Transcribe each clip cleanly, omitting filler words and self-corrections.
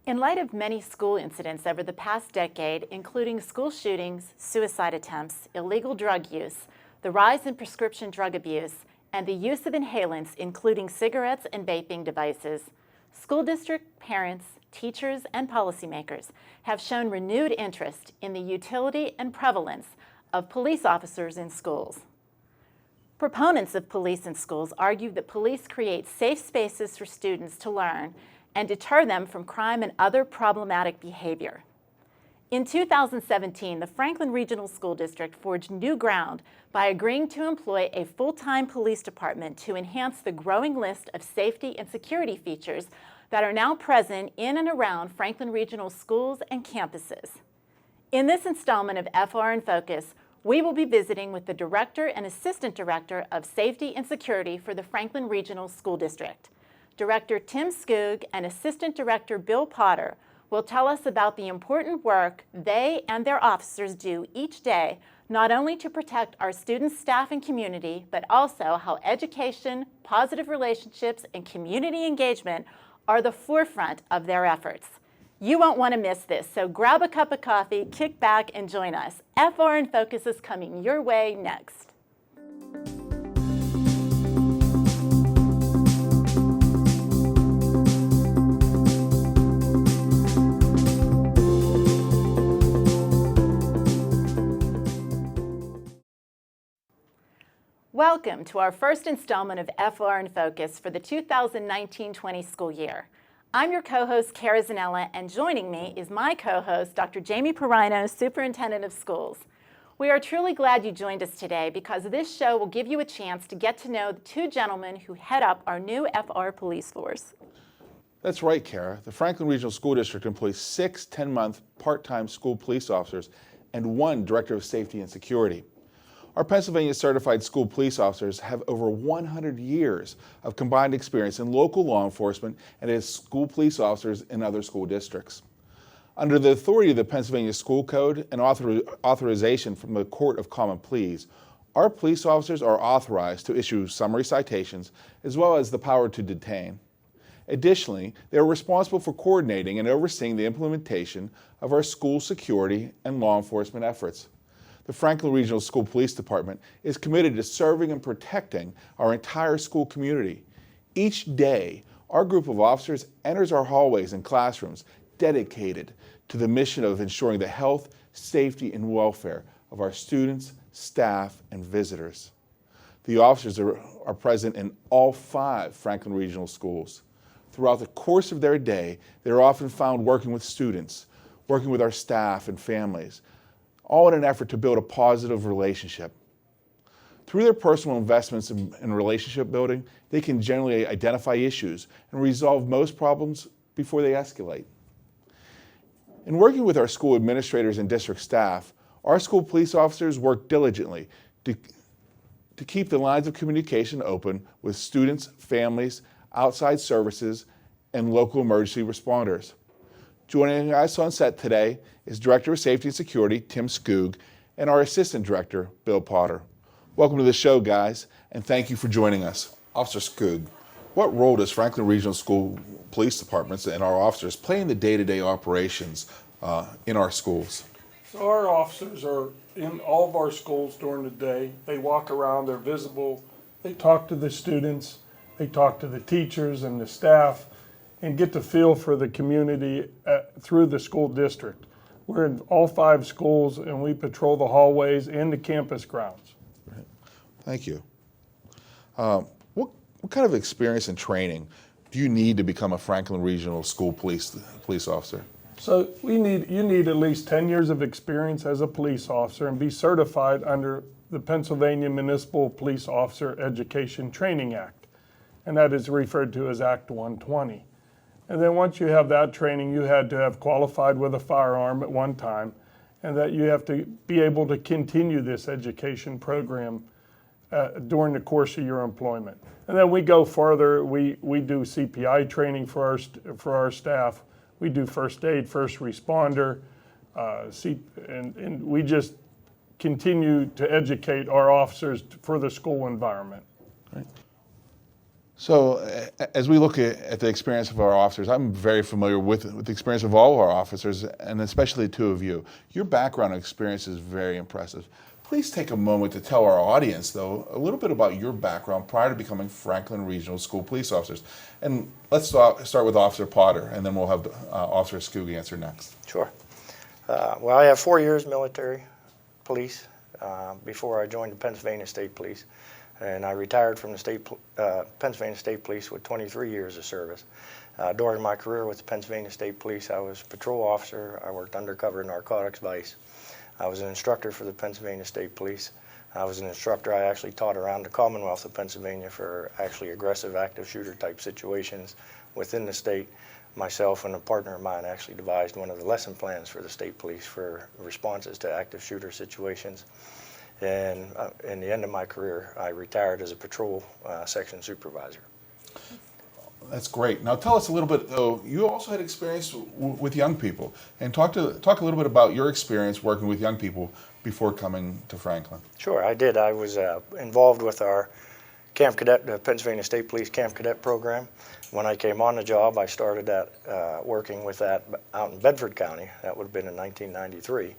In light of many school incidents over the past decade, including school shootings, suicide attempts, illegal drug use, the rise in prescription drug abuse, and the use of inhalants, including cigarettes and vaping devices, school district parents, teachers, and policymakers have shown renewed interest in the utility and prevalence of police officers in schools. Proponents of police in schools argue that police create safe spaces for students to learn and deter them from crime and other problematic behavior. In 2017, the Franklin Regional School District forged new ground by agreeing to employ a full-time police department to enhance the growing list of safety and security features that are now present in and around Franklin Regional schools and campuses. In this installment of FR in Focus, we will be visiting with the Director and Assistant Director of Safety and Security for the Franklin Regional School District. Director Tim Skoog and Assistant Director Bill Potter will tell us about the important work they and their officers do each day, not only to protect our students, staff, and community, but also how education, positive relationships, and community engagement are the forefront of their efforts. You won't want to miss this, so grab a cup of coffee, kick back, and join us. FR in Focus is coming your way next. Welcome to our first installment of FR in Focus for the 2019-20 school year. I'm your co-host, Cara Zanella, and joining me is my co-host, Dr. Jamie Piraino, Superintendent of Schools. We are truly glad you joined us today because this show will give you a chance to get to know the two gentlemen who head up our new FR police force. That's right, Cara. The Franklin Regional School District employs 6 10-month part-time school police officers and 1 Director of Safety and Security. Our Pennsylvania certified school police officers have over 100 years of combined experience in local law enforcement and as school police officers in other school districts. Under the authority of the Pennsylvania School Code and authorization from the Court of Common Pleas, our police officers are authorized to issue summary citations as well as the power to detain. Additionally, they are responsible for coordinating and overseeing the implementation of our school security and law enforcement efforts. The Franklin Regional School Police Department is committed to serving and protecting our entire school community. Each day, our group of officers enters our hallways and classrooms dedicated to the mission of ensuring the health, safety, and welfare of our students, staff, and visitors. The officers are present in all 5 Franklin Regional schools. Throughout the course of their day, they are often found working with students, working with our staff and families, all in an effort to build a positive relationship. Through their personal investments in relationship building, they can generally identify issues and resolve most problems before they escalate. In working with our school administrators and district staff, our school police officers work diligently to keep the lines of communication open with students, families, outside services, and local emergency responders. Joining us on set today is Director of Safety and Security, Tim Skoog, and our Assistant Director, Bill Potter. Welcome to the show, guys, and thank you for joining us. Officer Skoog, what role does Franklin Regional School Police Departments and our officers play in the day-to-day operations in our schools? So our officers are in all of our schools during the day. They walk around, they're visible, they talk to the students, they talk to the teachers and the staff, and get the feel for the community through the school district. We're in all 5 schools and we patrol the hallways and the campus grounds. Right. Thank you. What kind of experience and training do you need to become a Franklin Regional School police officer? So you need at least 10 years of experience as a police officer and be certified under the Pennsylvania Municipal Police Officer Education Training Act, and that is referred to as Act 120. And then once you have that training, you had to have qualified with a firearm at one time, and that you have to be able to continue this education program during the course of your employment. And then we go further. We do CPI training for our staff. We do first aid, first responder, and we just continue to educate our officers for the school environment. Right. So as we look at the experience of our officers, I'm very familiar with the experience of all of our officers, and especially the two of you. Your background experience is very impressive. Please take a moment to tell our audience, though, a little bit about your background prior to becoming Franklin Regional School Police Officers. And let's start with Officer Potter, and then we'll have Officer Skoog answer next. Sure. Well, I have 4 years military police before I joined the Pennsylvania State Police. And I retired from the Pennsylvania State Police with 23 years of service. During my career with the Pennsylvania State Police, I was patrol officer. I worked undercover narcotics vice. I was an instructor for the Pennsylvania State Police. I was an instructor. I actually taught around the Commonwealth of Pennsylvania for actually aggressive active shooter type situations within the state. Myself and a partner of mine actually devised one of the lesson plans for the state police for responses to active shooter situations. And in the end of my career, I retired as a patrol section supervisor. That's great. Now tell us a little bit, though, you also had experience with young people. And talk a little bit about your experience working with young people before coming to Franklin. Sure, I did. I was involved with our Camp Cadet, the Pennsylvania State Police Camp Cadet program. When I came on the job, I started working with that out in Bedford County. That would have been in 1993.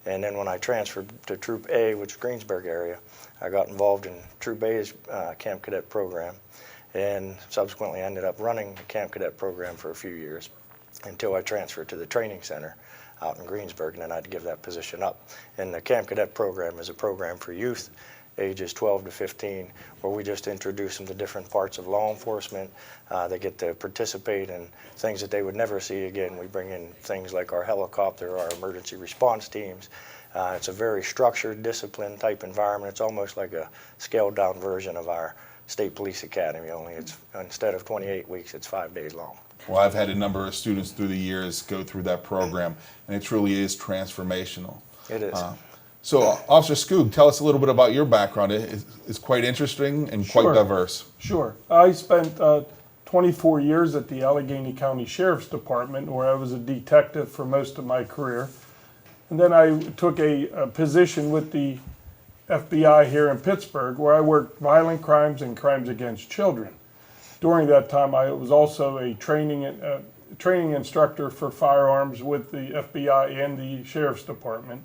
And then when I transferred to Troop A, which is Greensburg area, I got involved in Troop A's Camp Cadet program, and subsequently ended up running the Camp Cadet program for a few years until I transferred to the training center out in Greensburg, and then I had to give that position up. And the Camp Cadet program is a program for youth ages 12 to 15, where we just introduce them to different parts of law enforcement. They get to participate in things that they would never see again. We bring in things like our helicopter, our emergency response teams. It's a very structured, disciplined type environment. It's almost like a scaled down version of our State Police Academy, only it's instead of 28 weeks, it's 5 days long. Well, I've had a number of students through the years go through that program, and it truly is transformational. It is. So, Officer Skoog, tell us a little bit about your background. It's quite interesting and quite Sure. diverse. Sure. I spent 24 years at the Allegheny County Sheriff's Department, where I was a detective for most of my career. And then I took a position with the FBI here in Pittsburgh, where I worked violent crimes and crimes against children. During that time, I was also a training instructor for firearms with the FBI and the Sheriff's Department.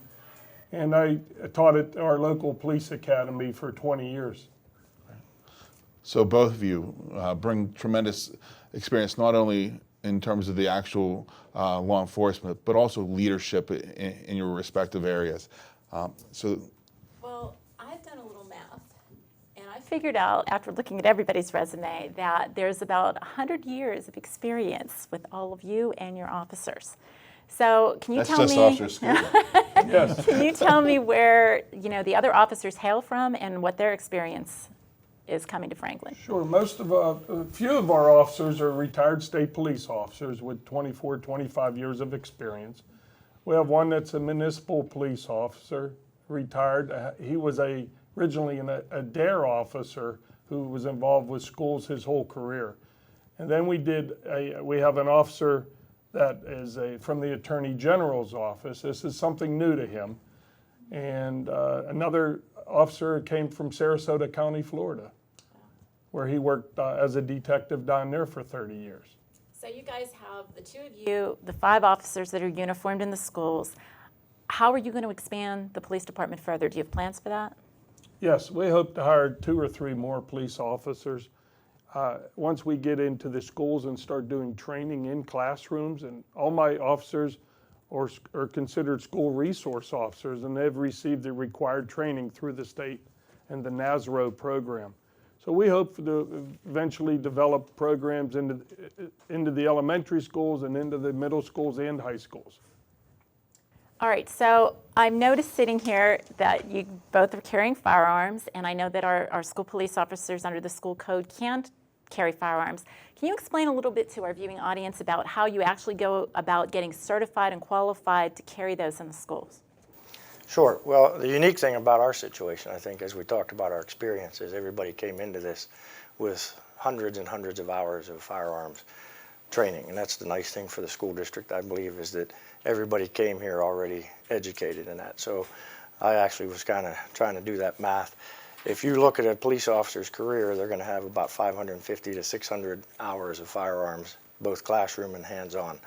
And I taught at our local police academy for 20 years. So both of you bring tremendous experience, not only in terms of the actual law enforcement, but also leadership in your respective areas. Well, I've done a little math, and I figured out, after looking at everybody's resume, that there's about 100 years of experience with all of you and your officers. So can you tell me? That's just Officer Skoog. Yes. Can you tell me where the other officers hail from and what their experience is coming to Franklin? Sure. A few of our officers are retired state police officers with 24, 25 years of experience. We have one that's a municipal police officer, retired. He was originally a DARE officer who was involved with schools his whole career. And then we have an officer that is from the Attorney General's office. This is something new to him. And another officer came from Sarasota County, Florida, where he worked as a detective down there for 30 years. So you guys have, the two of you, the 5 officers that are uniformed in the schools. How are you going to expand the police department further? Do you have plans for that? Yes, we hope to hire 2 or 3 more police officers. Once we get into the schools and start doing training in classrooms, and all my officers are considered school resource officers, and they've received the required training through the state and the NASRO program. So we hope to eventually develop programs into the elementary schools and into the middle schools and high schools. All right, so I've noticed sitting here that you both are carrying firearms, and I know that our school police officers under the school code can't carry firearms. Can you explain a little bit to our viewing audience about how you actually go about getting certified and qualified to carry those in the schools? Sure. Well, the unique thing about our situation, I think, as we talked about our experiences, everybody came into this with hundreds and hundreds of hours of firearms training. And that's the nice thing for the school district, I believe, is that everybody came here already educated in that. So I actually was kind of trying to do that math. if you look at a police officer's career, they're going to have about 550 to 600 hours of firearms, both classroom and hands-on,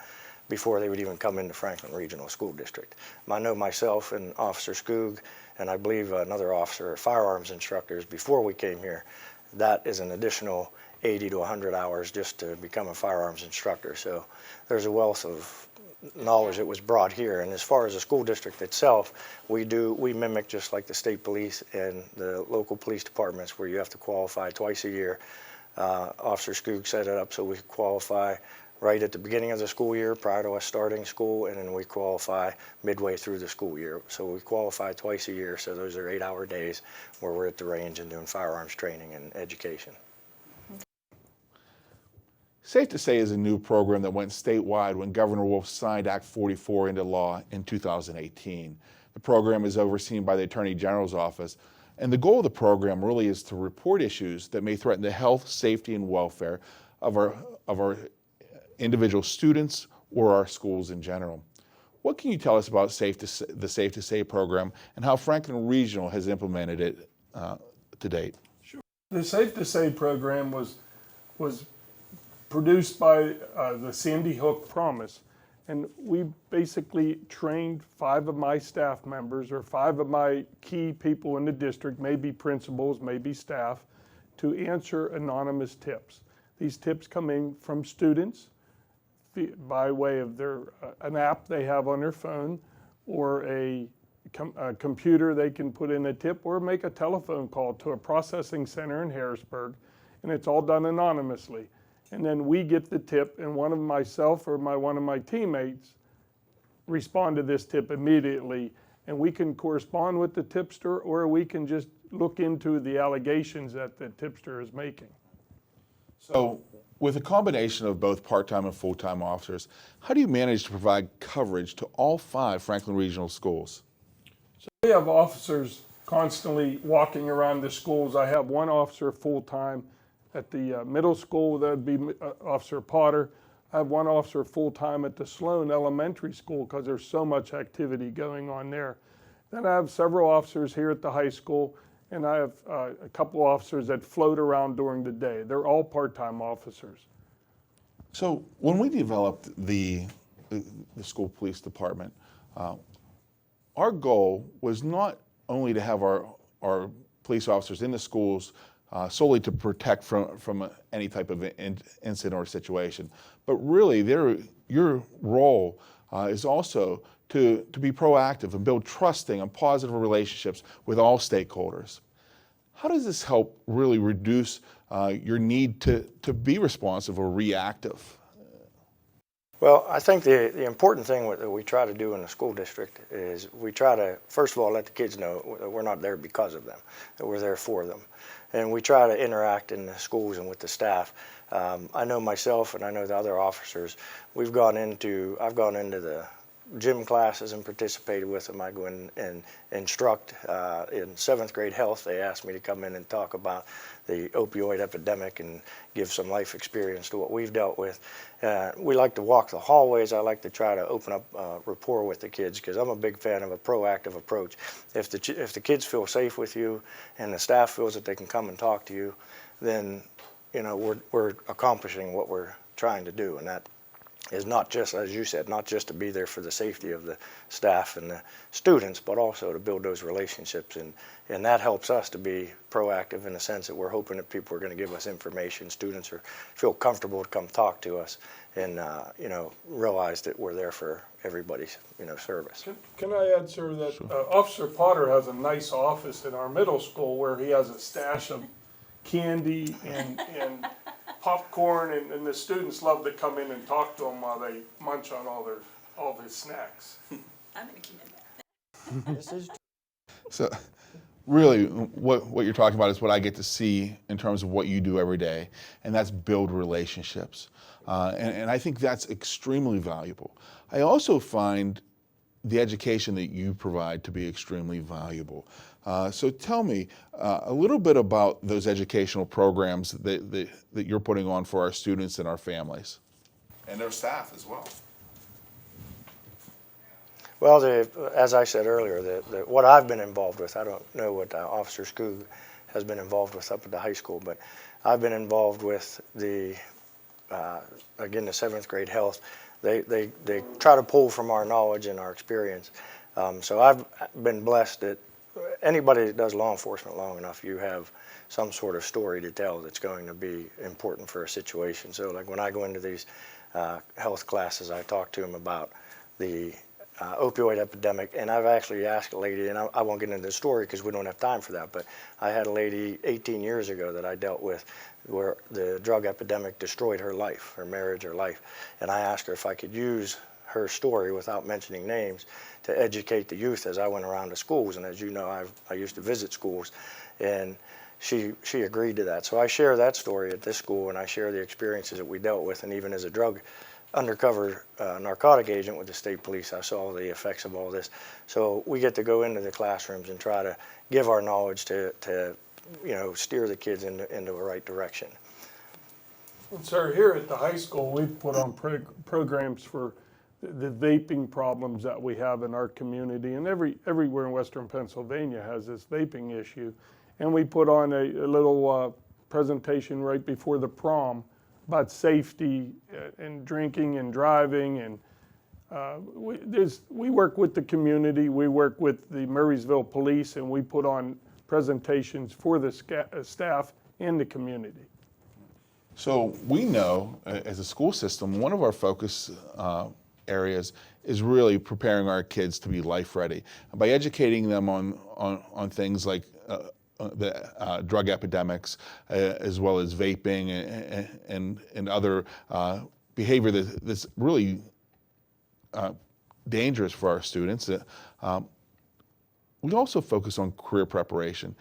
before they would even come into Franklin Regional School District. I know myself and Officer Skoog, and I believe another officer are firearms instructors before we came here. That is an additional 80 to 100 hours just to become a firearms instructor. So there's a wealth of knowledge that was brought here. And as far as the school district itself, we mimic just like the state police and the local police departments, where you have to qualify twice a year. Officer Skoog set it up so we qualify right at the beginning of the school year prior to us starting school, and then we qualify midway through the school year. So we qualify twice a year, so those are 8-hour days where we're at the range and doing firearms training and education. Safe to Say is a new program that went statewide when Governor Wolf signed Act 44 into law in 2018. The program is overseen by the Attorney General's office, and the goal of the program really is to report issues that may threaten the health, safety, and welfare of our individual students or our schools in general. What can you tell us about the Safe to Say program and how Franklin Regional has implemented it to date? Sure. The Safe to Say program was produced by the Sandy Hook Promise, and we basically trained 5 of my staff members, or 5 of my key people in the district, maybe principals, maybe staff, to answer anonymous tips. These tips come in from students by way of an app they have on their phone, or a computer they can put in a tip, or make a telephone call to a processing center in Harrisburg, and it's all done anonymously. And then we get the tip, and one of my teammates respond to this tip immediately, and we can correspond with the tipster, or we can just look into the allegations that the tipster is making. So, with a combination of both part-time and full-time officers, how do you manage to provide coverage to all 5 Franklin Regional schools? So we have officers constantly walking around the schools. I have 1 officer full-time at the middle school. That would be Officer Potter. I have 1 officer full-time at the Sloan Elementary School because there's so much activity going on there. Then I have several officers here at the high school, and I have a couple officers that float around during the day. They're all part-time officers. So when we developed the school police department, our goal was not only to have our police officers in the schools solely to protect from any type of incident or situation, but really your role is also to be proactive and build trusting and positive relationships with all stakeholders. How does this help really reduce your need to be responsive or reactive? Well, I think the important thing that we try to do in the school district is we try to, first of all, let the kids know that we're not there because of them, that we're there for them. And we try to interact in the schools and with the staff. I know myself, and I know the other officers, I've gone into the gym classes and participated with them. I go in and instruct in 7th grade health. They asked me to come in and talk about the opioid epidemic and give some life experience to what we've dealt with. We like to walk the hallways. I like to try to open up rapport with the kids, because I'm a big fan of a proactive approach. If the kids feel safe with you and the staff feels that they can come and talk to you, then we're accomplishing what we're trying to do. And that is not just, as you said, not just to be there for the safety of the staff and the students, but also to build those relationships. And that helps us to be proactive in the sense that we're hoping that people are going to give us information. Students feel comfortable to come talk to us and realize that we're there for everybody's service. Can I add, sir, that sure. Officer Potter has a nice office in our middle school where he has a stash of candy and popcorn, and the students love to come in and talk to him while they munch on all of his snacks. I'm going to keep it there. So really what you're talking about is what I get to see in terms of what you do every day, and that's build relationships. And I think that's extremely valuable. I also find the education that you provide to be extremely valuable. So tell me a little bit about those educational programs that you're putting on for our students and our families. And their staff as well. Well, as I said earlier, what I've been involved with, I don't know what Officer Skoog has been involved with up at the high school, but I've been involved with the, again, the 7th grade health. They try to pull from our knowledge and our experience. So I've been blessed that anybody that does law enforcement long enough, you have some sort of story to tell that's going to be important for a situation. So like when I go into these health classes, I talk to them about the opioid epidemic, and I've actually asked a lady, and I won't get into the story because we don't have time for that, but I had a lady 18 years ago that I dealt with where the drug epidemic destroyed her life, her marriage, her life, and I asked her if I could use her story without mentioning names to educate the youth as I went around to schools. And as you know, I used to visit schools, and she agreed to that. So I share that story at this school, and I share the experiences that we dealt with, and even as a drug undercover narcotic agent with the state police, I saw the effects of all this. So we get to go into the classrooms and try to give our knowledge to steer the kids into the right direction. And sir, here at the high school, we put on programs for the vaping problems that we have in our community, and everywhere in Western Pennsylvania has this vaping issue. And we put on a little presentation right before the prom about safety and drinking and driving, and we work with the community, we work with the Murraysville Police, and we put on presentations for the staff and the community. So we know, as a school system, one of our focus areas is really preparing our kids to be life ready. By educating them on things like the drug epidemics, as well as vaping and other behavior that's really dangerous for our students. We also focus on career preparation.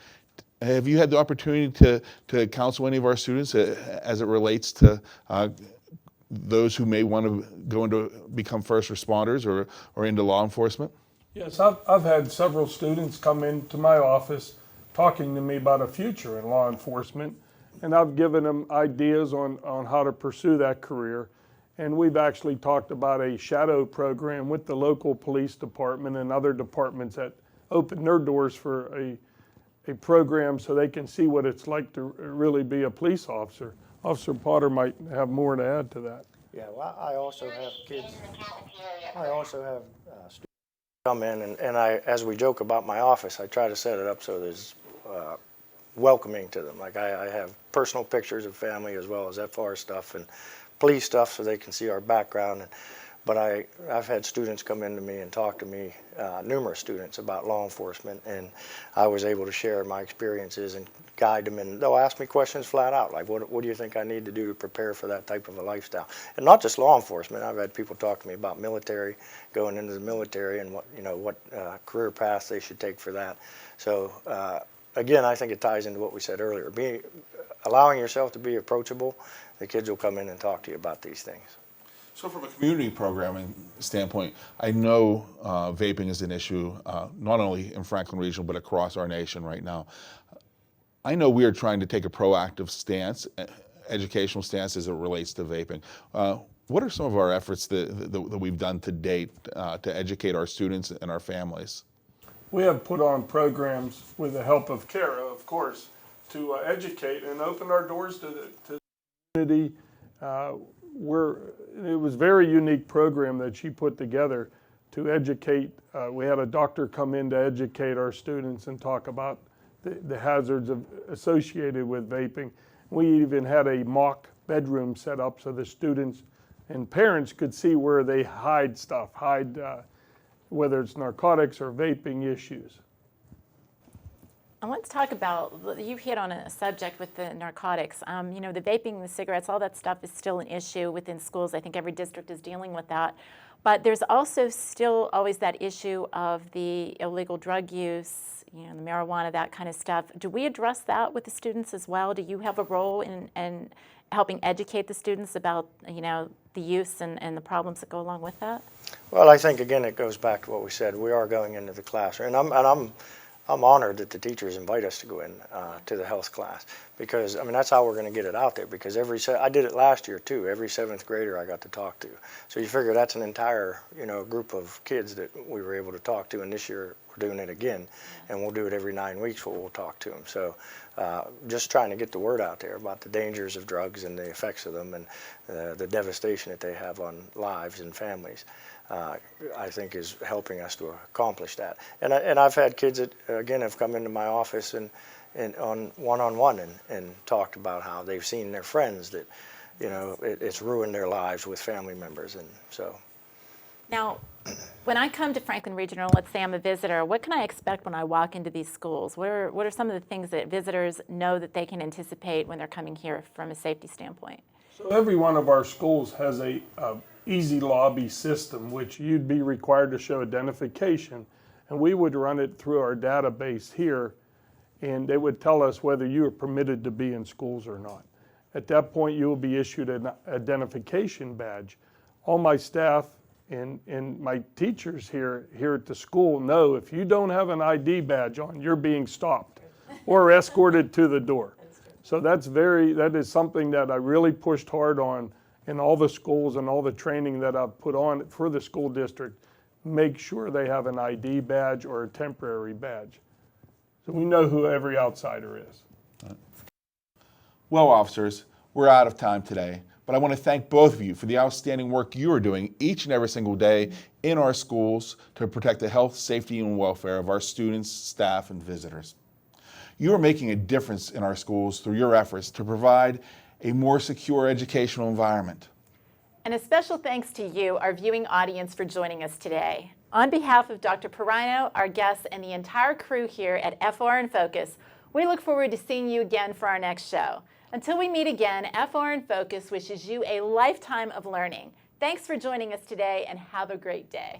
Have you had the opportunity to counsel any of our students as it relates to those who may want to go into become first responders or into law enforcement? Yes, I've had several students come into my office talking to me about a future in law enforcement, and I've given them ideas on how to pursue that career. And we've actually talked about a shadow program with the local police department and other departments that open their doors for a program so they can see what it's like to really be a police officer. Officer Potter might have more to add to that. Yeah, well, I also have kids. I also have students come in, and as we joke about my office, I try to set it up so there's welcoming to them. Like I have personal pictures of family as well as FR stuff and police stuff so they can see our background. But I've had students come into me and talk to me, numerous students, about law enforcement, and I was able to share my experiences and guide them, and they'll ask me questions flat out, like, what do you think I need to do to prepare for that type of a lifestyle? And not just law enforcement. I've had people talk to me about military, going into the military, and what career path they should take for that. So again, I think it ties into what we said earlier. Allowing yourself to be approachable, the kids will come in and talk to you about these things. So from a community programming standpoint, I know vaping is an issue not only in Franklin Regional but across our nation right now. I know we are trying to take a proactive stance, educational stance as it relates to vaping. What are some of our efforts that we've done to date to educate our students and our families? We have put on programs with the help of Cara, of course, to educate and open our doors to the community. It was a very unique program that she put together to educate. We had a doctor come in to educate our students and talk about the hazards associated with vaping. We even had a mock bedroom set up so the students and parents could see where they hide stuff, whether it's narcotics or vaping issues. And let's talk about, you hit on a subject with the narcotics. The vaping, the cigarettes, all that stuff is still an issue within schools. I think every district is dealing with that. But there's also still always that issue of the illegal drug use, the marijuana, that kind of stuff. Do we address that with the students as well? Do you have a role in helping educate the students about, the use and the problems that go along with that? Well, I think, again, it goes back to what we said. We are going into the classroom, and I'm honored that the teachers invite us to go in to the health class, because that's how we're going to get it out there. Because I did it last year too. Every 7th grader I got to talk to. So you figure that's an entire group of kids that we were able to talk to. And this year we're doing it again, and we'll do it every 9 weeks where we'll talk to them. So just trying to get the word out there about the dangers of drugs and the effects of them and the devastation that they have on lives and families, I think is helping us to accomplish that. And I've had kids that, again, have come into my office and on one-on-one and talked about how they've seen their friends that, you know, it's ruined their lives with family members. And so. Now, when I come to Franklin Regional, let's say I'm a visitor, what can I expect when I walk into these schools? What are some of the things that visitors know that they can anticipate when they're coming here from a safety standpoint? So every one of our schools has a easy lobby system, which you'd be required to show identification, and we would run it through our database here, and they would tell us whether you are permitted to be in schools or not. At that point, you will be issued an identification badge. All my staff and my teachers here at the school know if you don't have an ID badge on, you're being stopped or escorted to the door. So that is something that I really pushed hard on in all the schools and all the training that I've put on for the school district. Make sure they have an ID badge or a temporary badge. So we know who every outsider is. Well, officers, we're out of time today, but I want to thank both of you for the outstanding work you are doing each and every single day in our schools to protect the health, safety, and welfare of our students, staff, and visitors. You are making a difference in our schools through your efforts to provide a more secure educational environment. And a special thanks to you, our viewing audience, for joining us today. On behalf of Dr. Piraino, our guests, and the entire crew here at FR in Focus, we look forward to seeing you again for our next show. Until we meet again, FR in Focus wishes you a lifetime of learning. Thanks for joining us today, and have a great day.